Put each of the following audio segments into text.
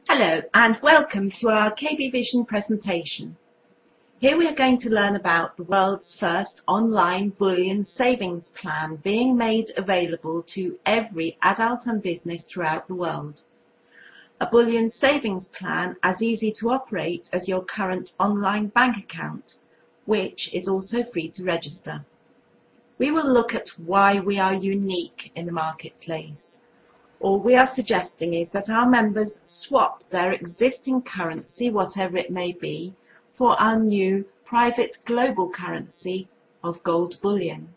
Hello and welcome to our KB Vision presentation. Here we are going to learn about the world's first online bullion savings plan being made available to every adult and business throughout the world. A bullion savings plan as easy to operate as your current online bank account, which is also free to register. We will look at why we are unique in the marketplace. All we are suggesting is that our members swap their existing currency, whatever it may be, for our new private global currency of gold bullion.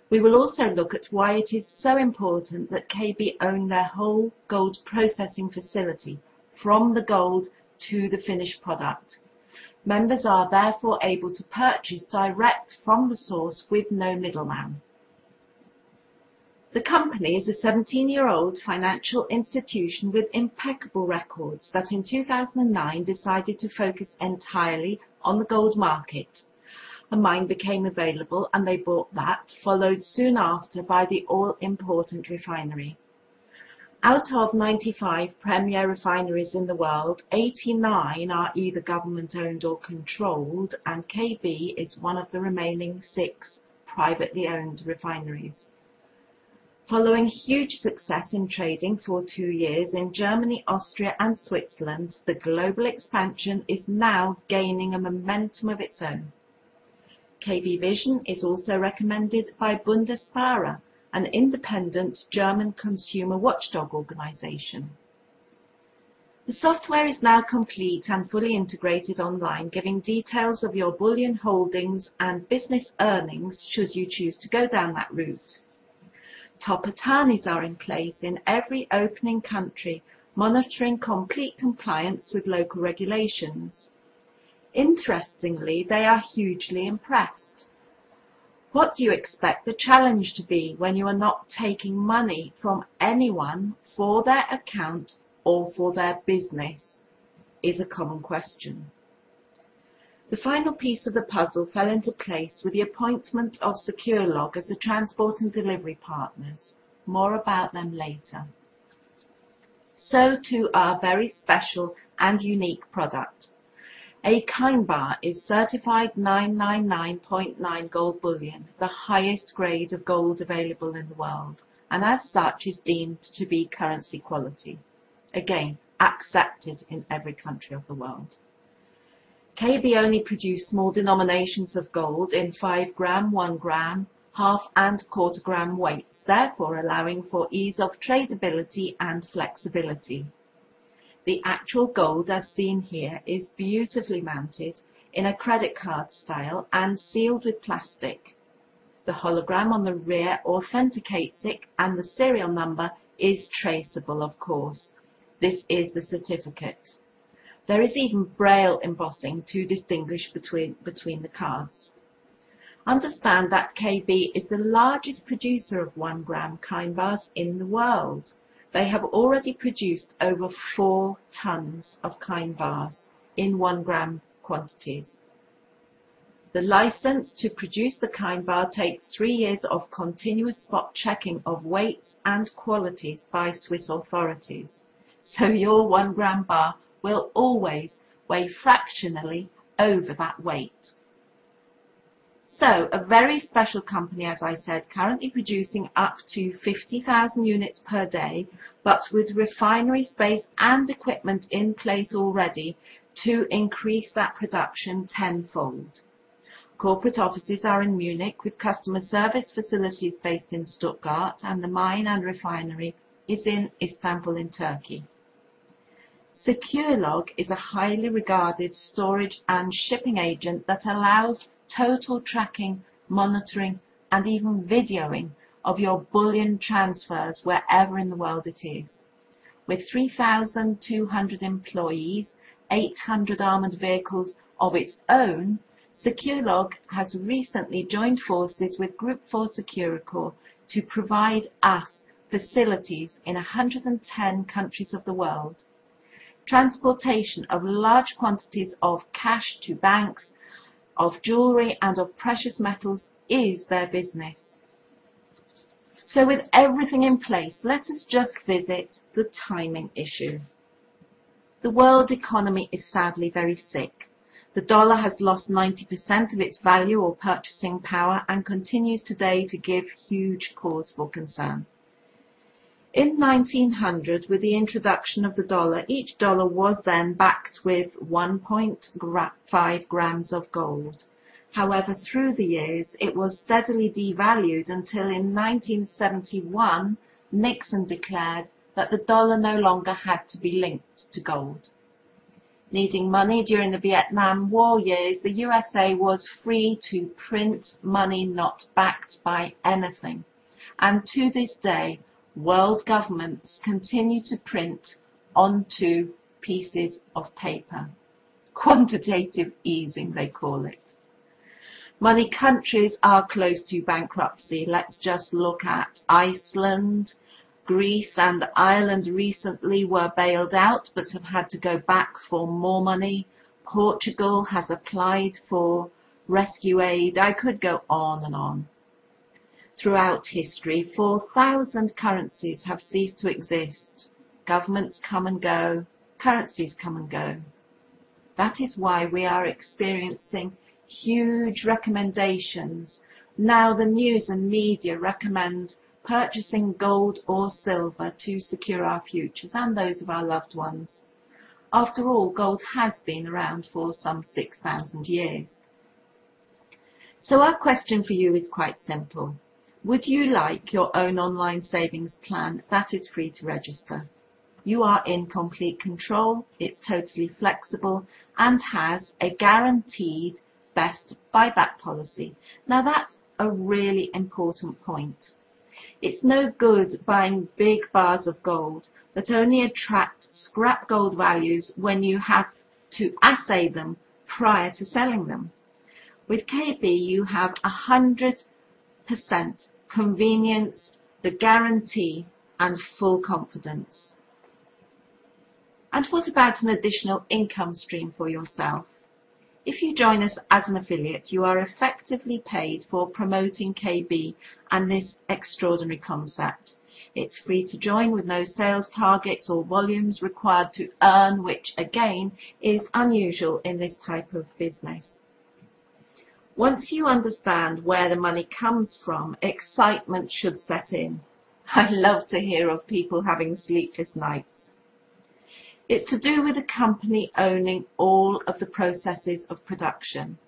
We will also look at why it is so important that KB own their whole gold processing facility, from the gold to the finished product. Members are therefore able to purchase direct from the source with no middleman. The company is a 17-year-old financial institution with impeccable records that in 2009 decided to focus entirely on the gold market. A mine became available and they bought that, followed soon after by the all-important refinery. Out of 95 premier refineries in the world, 89 are either government-owned or controlled, and KB is one of the remaining 6 privately owned refineries. Following huge success in trading for 2 years in Germany, Austria and Switzerland, the global expansion is now gaining a momentum of its own. KB Vision is also recommended by Bundesparer, an independent German consumer watchdog organisation. The software is now complete and fully integrated online, giving details of your bullion holdings and business earnings should you choose to go down that route. Top attorneys are in place in every opening country, monitoring complete compliance with local regulations. Interestingly, they are hugely impressed. What do you expect the challenge to be when you are not taking money from anyone for their account or for their business? Is a common question. The final piece of the puzzle fell into place with the appointment of SecureLog as the transport and delivery partners. More about them later. So to our very special and unique product. A Kind Bar is certified 999.9 gold bullion, the highest grade of gold available in the world, and as such is deemed to be currency quality. Again, accepted in every country of the world. KB only produce small denominations of gold in 5 gram, 1 gram, half and quarter gram weights, therefore allowing for ease of tradability and flexibility. The actual gold, as seen here, is beautifully mounted in a credit card style and sealed with plastic. The hologram on the rear authenticates it, and the serial number is traceable, of course. This is the certificate. There is even braille embossing to distinguish between the cards. Understand that KB is the largest producer of 1 gram Kind Bars in the world. They have already produced over 4 tons of Kind Bars in 1 gram quantities. The license to produce the Kind Bar takes 3 years of continuous spot checking of weights and qualities by Swiss authorities. So your 1 gram bar will always weigh fractionally over that weight. So, a very special company, as I said, currently producing up to 50,000 units per day, but with refinery space and equipment in place already to increase that production tenfold. Corporate offices are in Munich, with customer service facilities based in Stuttgart, and the mine and refinery is in Istanbul in Turkey. SecureLog is a highly regarded storage and shipping agent that allows total tracking, monitoring and even videoing of your bullion transfers wherever in the world it is. With 3,200 employees, 800 armoured vehicles of its own, SecureLog has recently joined forces with Group 4 Securicor to provide us facilities in 110 countries of the world. Transportation of large quantities of cash to banks, of jewellery and of precious metals is their business. So with everything in place, let us just visit the timing issue. The world economy is sadly very sick. The dollar has lost 90% of its value or purchasing power and continues today to give huge cause for concern. In 1900, with the introduction of the dollar, each dollar was then backed with 1.5 grams of gold. However, through the years, it was steadily devalued until in 1971, Nixon declared that the dollar no longer had to be linked to gold. Needing money during the Vietnam War years, the USA was free to print money not backed by anything. And to this day, world governments continue to print onto pieces of paper. Quantitative easing, they call it. Money countries are close to bankruptcy. Let's just look at Iceland. Greece and Ireland recently were bailed out but have had to go back for more money. Portugal has applied for rescue aid. I could go on and on. Throughout history, 4,000 currencies have ceased to exist. Governments come and go, currencies come and go. That is why we are experiencing huge recommendations. Now the news and media recommend purchasing gold or silver to secure our futures and those of our loved ones. After all, gold has been around for some 6,000 years. So our question for you is quite simple. Would you like your own online savings plan that is free to register? You are in complete control, it's totally flexible and has a guaranteed best buyback policy. Now that's a really important point. It's no good buying big bars of gold that only attract scrap gold values when you have to assay them prior to selling them. With KB, you have 100% convenience, the guarantee, and full confidence. And what about an additional income stream for yourself? If you join us as an affiliate, you are effectively paid for promoting KB and this extraordinary concept. It's free to join with no sales targets or volumes required to earn, which again is unusual in this type of business. Once you understand where the money comes from, excitement should set in. I love to hear of people having sleepless nights. It's to do with the company owning all of the processes of production.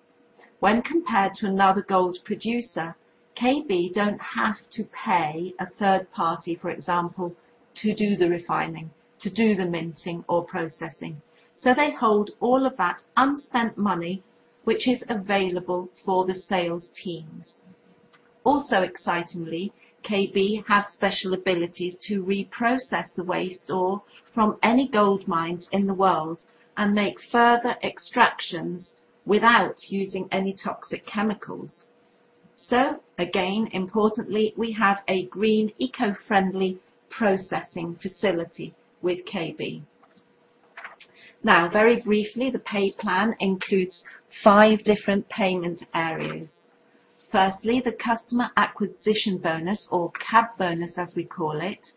When compared to another gold producer, KB don't have to pay a third party, for example, to do the refining, to do the minting or processing. So they hold all of that unspent money which is available for the sales teams. Also excitingly, KB has special abilities to reprocess the waste ore from any gold mines in the world and make further extractions without using any toxic chemicals. So, again, importantly, we have a green, eco-friendly processing facility with KB. Now, very briefly, the pay plan includes 5 different payment areas. Firstly, the customer acquisition bonus, or CAB bonus as we call it,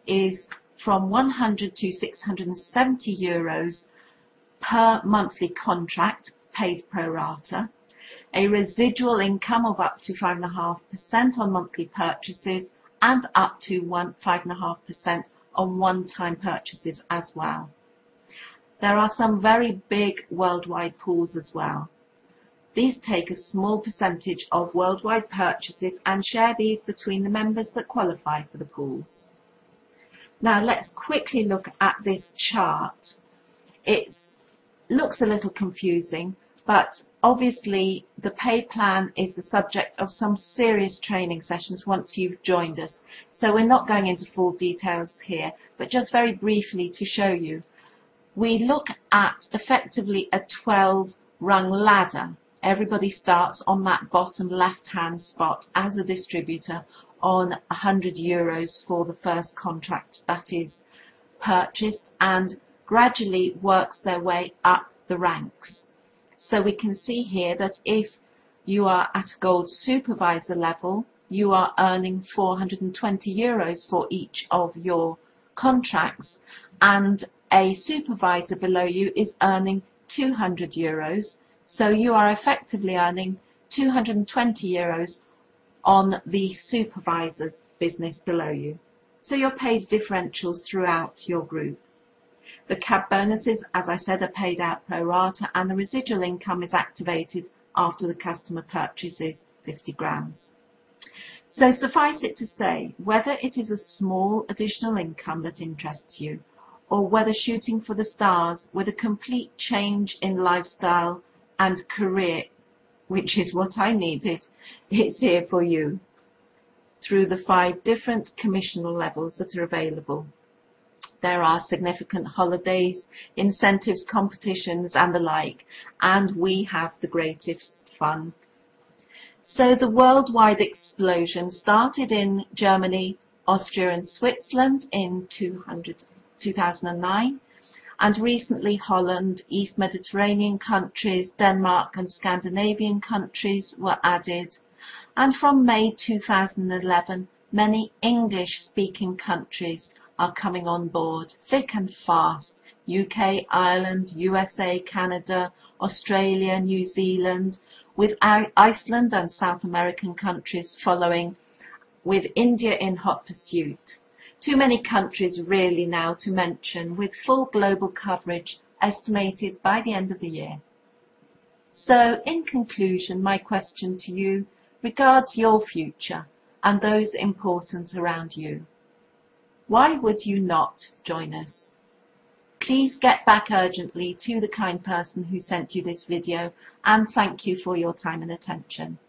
is from 100 to 670 euros per monthly contract, paid pro rata. A residual income of up to 5.5% on monthly purchases and up to 5.5% on one-time purchases as well. There are some very big worldwide pools as well. These take a small percentage of worldwide purchases and share these between the members that qualify for the pools. Now let's quickly look at this chart. It looks a little confusing, but obviously the pay plan is the subject of some serious training sessions once you've joined us. So we're not going into full details here, but just very briefly to show you. We look at effectively a 12-rung ladder. Everybody starts on that bottom left-hand spot as a distributor on 100 euros for the first contract that is purchased and gradually works their way up the ranks. So we can see here that if you are at gold supervisor level, you are earning 420 euros for each of your contracts, and a supervisor below you is earning €200, so you are effectively earning €220 on the supervisor's business below you. So your pay differentials throughout your group. The CAB bonuses, as I said, are paid out pro rata, and the residual income is activated after the customer purchases 50 grams. So suffice it to say, whether it is a small additional income that interests you, or whether shooting for the stars with a complete change in lifestyle and career, which is what I needed, it's here for you through the 5 different commissional levels that are available. There are significant holidays, incentives, competitions and the like, and we have the greatest fun. So the worldwide explosion started in Germany, Austria and Switzerland in 2009, and recently Holland, East Mediterranean countries, Denmark and Scandinavian countries were added, and from May 2011 many English-speaking countries are coming on board thick and fast. UK, Ireland, USA, Canada, Australia, New Zealand, with Iceland and South American countries following, with India in hot pursuit. Too many countries really now to mention, with full global coverage estimated by the end of the year. So in conclusion, my question to you regards your future and those important around you. Why would you not join us? Please get back urgently to the kind person who sent you this video, and thank you for your time and attention.